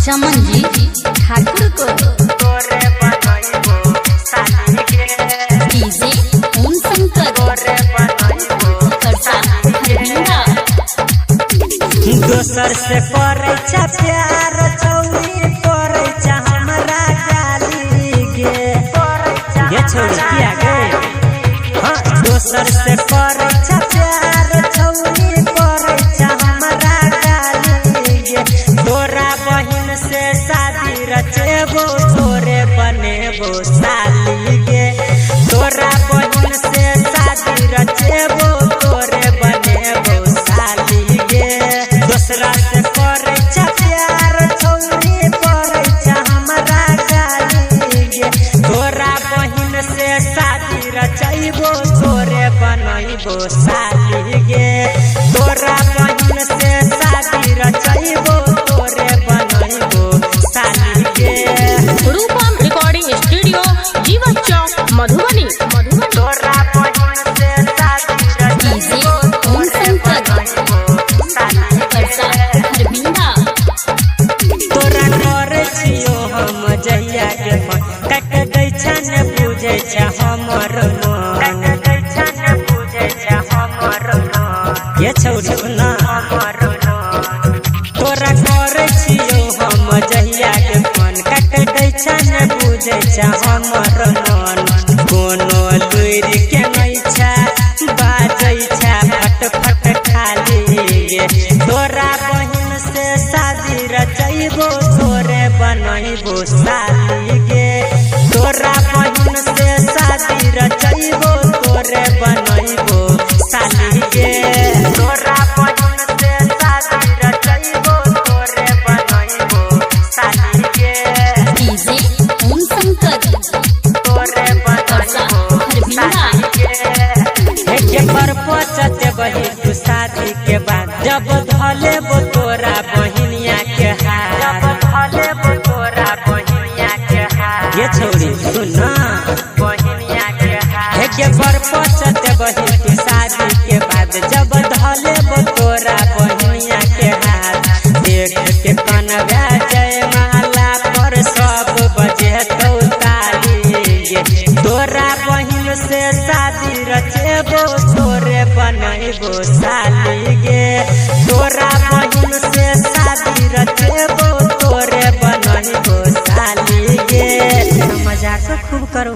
चमन जी ठाकुर को तोरे बनइबो साली के डीजे ओम शंकर तोरे बनइबो खर्चा हरबिंदा दोसर से करे छा प्यार छौरी करे छा हमरा गाली गे ये छोड़ी किया गे हां दोसर से करे छा प्यार छौरी करे छा हमरा गाली गे तोरा बहिन से शादी रचेबो तोरे बनेबो साली गे तोरा बहिन से शादी रचेबो तोरे बनेबो साली गे दूसरा से करे छा प्यार छौरी करे छा हमरा गाली गे तोरा बहिन से शादी रचैबो तोरे बनैबो साली गे तोरा बहिन से शादी रचैबो तोरे बनैबो साली गे रूपम रिकॉर्डिंग स्टूडियो जीवन चौक मधुबनी तोरा बहिन से शादी डीजे रचैबो ओम शंकर साली खर्चा हरबिंदा तोरा करे छियो हम जहिया के कट दै छ ने पूजे छ हमर मन कट दै छ ने पूजे छ हमर मन ये छौरी ना हमर मन तोरा करे छियो हम जहिया के मन कट दै छ ने पूजे छ हमर मन कोनो लुइर के नै छ बाजै छ फट फट खाली गे तोरा बहिन से शादी रचैबो तोरे बनैबो साली गे तोरा बहिन से शादी रचैबो तोरे बनैबो साली गे तोरा बहिन से शादी रचैबो तोरे बनैबो साली गे डीजे ओम शंकर तोरे बनैबो साली गे के पर पचते बही तू शादी के बाद जब धलेबो तोरा बहिनिया के हाथ जब धलेबो तोरा बहिनिया के हाथ ये छोरी सुना बहिनिया के हाथ के पर पचते बही तू शादी के बाद जब धलेबो तोरा बहिनिया के हाथ देख के कनवा जय माला पर सब बजे तो ताली गे तोरा बहिन से शादी रचेबो तोरे बनैबो साली गे तोरा बहिन से शादी रचेबो तोरे बनैबो साली गे मजाक खूब करो।